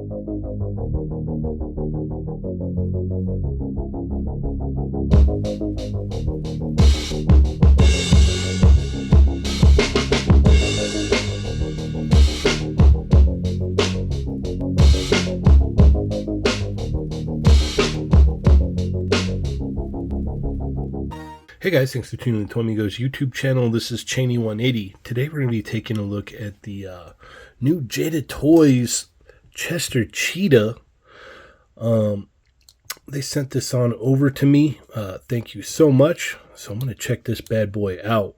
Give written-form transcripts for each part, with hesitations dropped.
Hey guys, thanks for tuning in to Tomigo's YouTube channel. This is Cheney180. Today we're going to be taking a look at the new Jada Toys Chester Cheetah. They sent this on over to me. Thank you so much. So I'm going to check this bad boy out.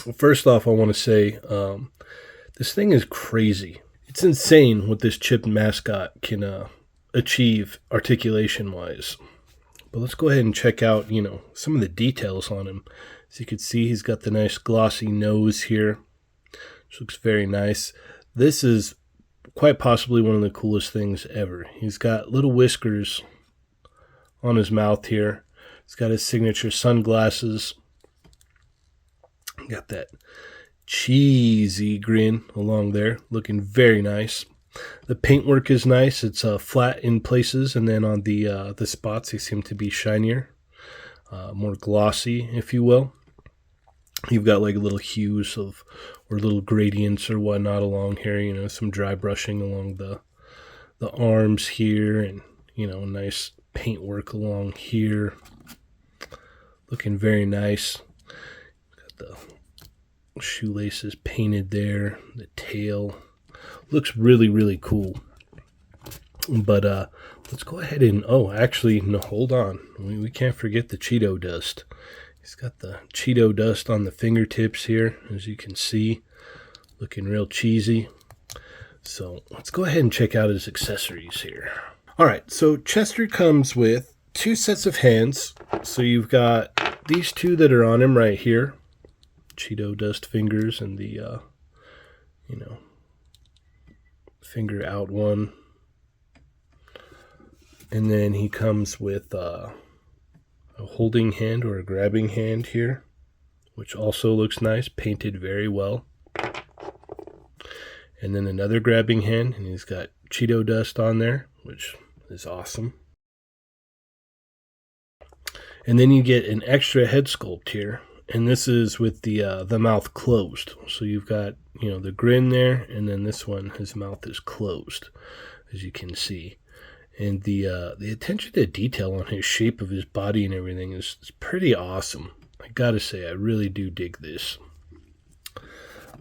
Well, first off, I want to say this thing is crazy. It's insane what this chip mascot can achieve articulation-wise. But let's go ahead and check out, some of the details on him. As you can see, he's got the nice glossy nose here, which looks very nice. This is quite possibly one of the coolest things ever. He's got little whiskers on his mouth here. He's got his signature sunglasses. Got that cheesy grin along there, looking very nice. The paintwork is nice. It's flat in places, and then on the spots, they seem to be shinier, more glossy, if you will. You've got like little hues or little gradients or whatnot along here. Some dry brushing along the arms here, and nice paintwork along here. Looking very nice. Got the shoelaces painted there. The tail. Looks really, really cool. But let's go ahead and... Oh, actually, no, hold on. We can't forget the Cheeto dust. He's got the Cheeto dust on the fingertips here, as you can see. Looking real cheesy. So let's go ahead and check out his accessories here. All right, so Chester comes with 2 sets of hands. So you've got these 2 that are on him right here. Cheeto dust fingers and the, finger out one, and then he comes with a holding hand or a grabbing hand here, which also looks nice, painted very well, and then another grabbing hand, and he's got Cheeto dust on there, which is awesome. And then you get an extra head sculpt here, and this is with the mouth closed. So you've got the grin there, and then this one, his mouth is closed, as you can see. And the attention to detail on his shape of his body and everything is pretty awesome. I gotta say, I really do dig this.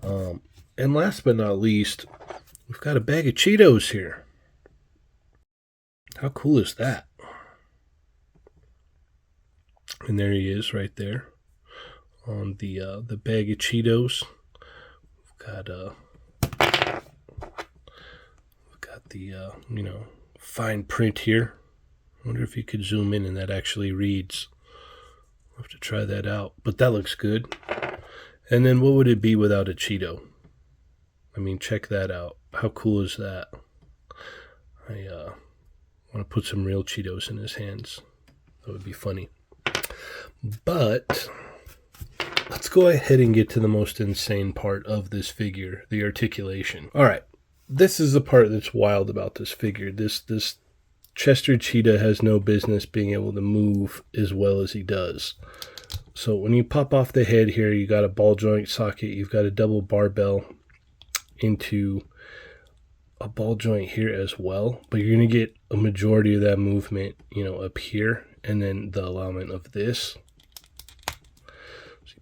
And last but not least, we've got a bag of Cheetos here. How cool is that? And there he is right there on the bag of Cheetos. We've got the fine print here. I wonder if you could zoom in and that actually reads. I'll have to try that out, but that looks good. And then what would it be without a Cheeto? I mean, check that out. How cool is that? I want to put some real Cheetos in his hands. That would be funny. But let's go ahead and get to the most insane part of this figure, the articulation. All right, this is the part that's wild about this figure. This Chester Cheetah has no business being able to move as well as he does. So when you pop off the head here, you got a ball joint socket. You've got a double barbell into a ball joint here as well. But you're going to get a majority of that movement, up here, and then the alignment of this.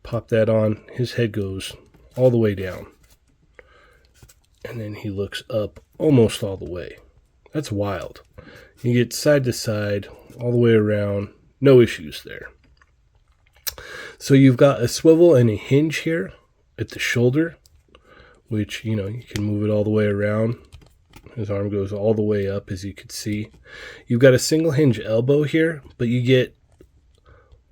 Pop that on, his head goes all the way down, and then he looks up almost all the way. That's wild. You get side to side, all the way around, no issues there. So you've got a swivel and a hinge here at the shoulder, which, you can move it all the way around. His arm goes all the way up, as you can see. You've got a single hinge elbow here, but you get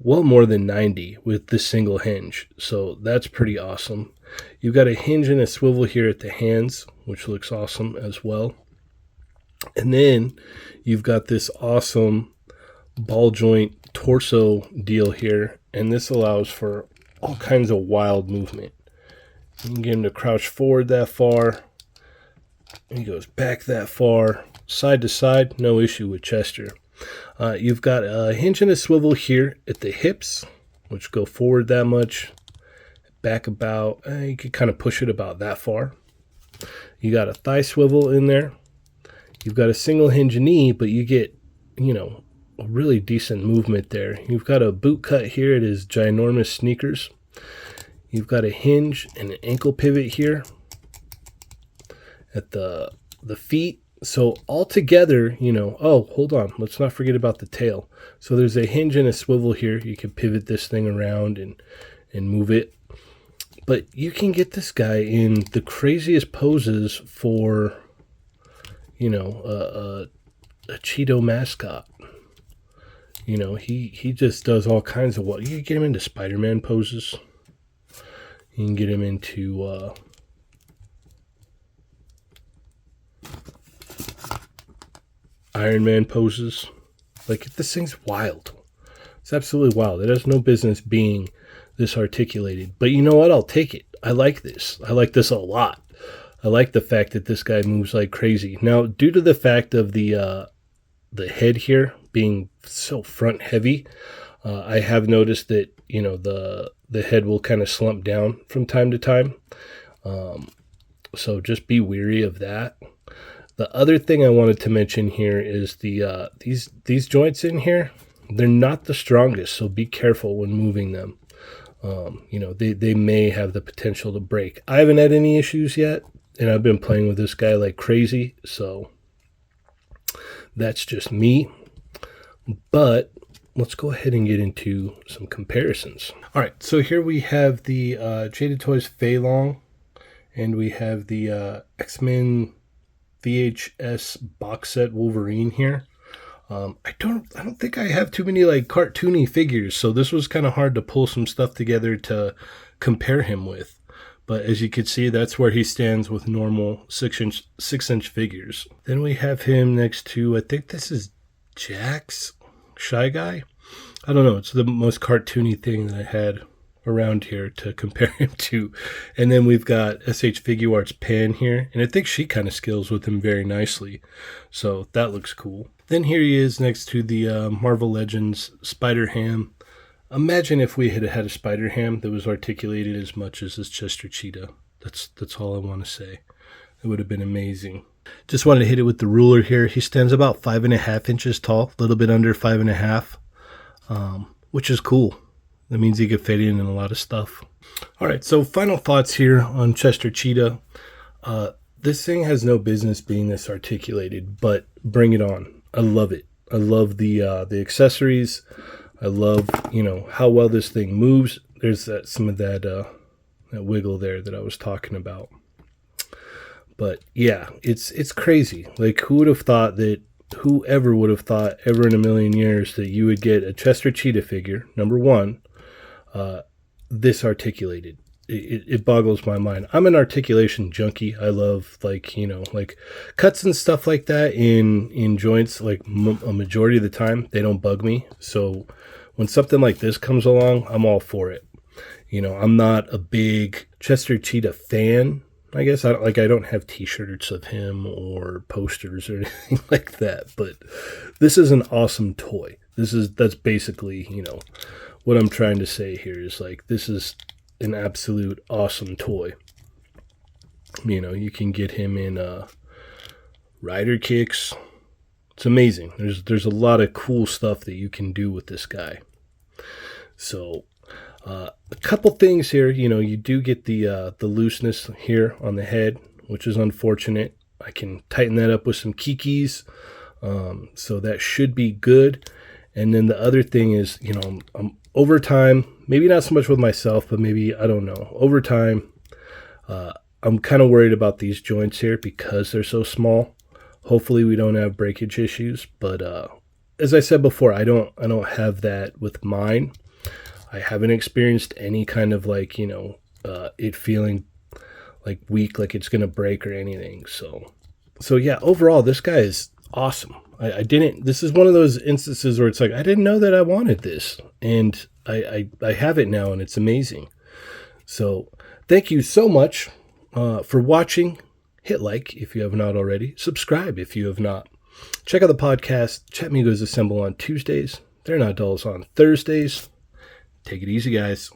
well more than 90 with this single hinge, so that's pretty awesome. You've got a hinge and a swivel here at the hands, which looks awesome as well. And then you've got this awesome ball joint torso deal here, and this allows for all kinds of wild movement. You can get him to crouch forward that far, He goes back that far, side to side, no issue with Chester. You've got a hinge and a swivel here at the hips, which go forward that much. Back about, you can kind of push it about that far. You got a thigh swivel in there. You've got a single hinge knee, but you get, a really decent movement there. You've got a boot cut here at his ginormous sneakers. You've got a hinge and an ankle pivot here at the feet. So all together, oh, hold on. Let's not forget about the tail. So there's a hinge and a swivel here. You can pivot this thing around and move it. But you can get this guy in the craziest poses for, a Cheeto mascot. He just does all kinds of what. You can get him into Spider-Man poses. You can get him into Iron Man poses. Like, this thing's wild. It's absolutely wild. It has no business being this articulated. But you know what? I'll take it. I like this. I like this a lot. I like the fact that this guy moves like crazy. Now, due to the fact of the head here being so front heavy, I have noticed that, the head will kind of slump down from time to time. So just be weary of that. The other thing I wanted to mention here is the these joints in here. They're not the strongest, so be careful when moving them. They may have the potential to break. I haven't had any issues yet, and I've been playing with this guy like crazy, so that's just me. But let's go ahead and get into some comparisons. All right, so here we have the Jada Toys Fei Long, and we have the X-Men VHS box set Wolverine here. I don't think I have too many like cartoony figures, so this was kind of hard to pull some stuff together to compare him with. But as you can see, that's where he stands with normal 6-inch figures. Then we have him next to, I think this is Jax, Shy Guy. I don't know. It's the most cartoony thing that I had around here to compare him to. And then we've got SH Figure Arts Pan here, and I think she kind of scales with him very nicely. So that looks cool. Then here he is next to the Marvel Legends Spider-Ham. Imagine if we had had a Spider-Ham that was articulated as much as this Chester Cheetah. That's all I want to say. It would have been amazing. Just wanted to hit it with the ruler here. He stands about 5.5 inches tall, a little bit under 5.5, which is cool. That means he could fit in a lot of stuff. All right, so final thoughts here on Chester Cheetah. This thing has no business being this articulated, but bring it on. I love it. I love the accessories. I love, how well this thing moves. There's some of that wiggle there that I was talking about. But yeah, it's crazy. Like, whoever would have thought ever in a million years that you would get a Chester Cheetah figure, number one, this articulated. It boggles my mind. I'm an articulation junkie. I love like cuts and stuff like that in joints. Like a majority of the time, they don't bug me. So when something like this comes along, I'm all for it. I'm not a big Chester Cheetah fan. I guess I don't have T-shirts of him or posters or anything like that. But this is an awesome toy. That's basically what I'm trying to say here is like this is an absolute awesome toy. You can get him in rider kicks. It's amazing. There's a lot of cool stuff that you can do with this guy. So a couple things here. You do get the looseness here on the head, which is unfortunate. I can tighten that up with some kikis, so that should be good. And then the other thing is, I'm over time, maybe not so much with myself, but maybe, I don't know, over time, I'm kind of worried about these joints here because they're so small. Hopefully we don't have breakage issues, but as I said before, I don't have that with mine. I haven't experienced any kind of like, it feeling like weak, like it's going to break or anything. So yeah, overall, this guy is awesome. This is one of those instances where it's like, I didn't know that I wanted this, and I have it now, and it's amazing. So thank you so much for watching. Hit like if you have not already. Subscribe if you have not. Check out the podcast, Chat Migos Assemble on Tuesdays. They're Not Dulls on Thursdays. Take it easy, guys.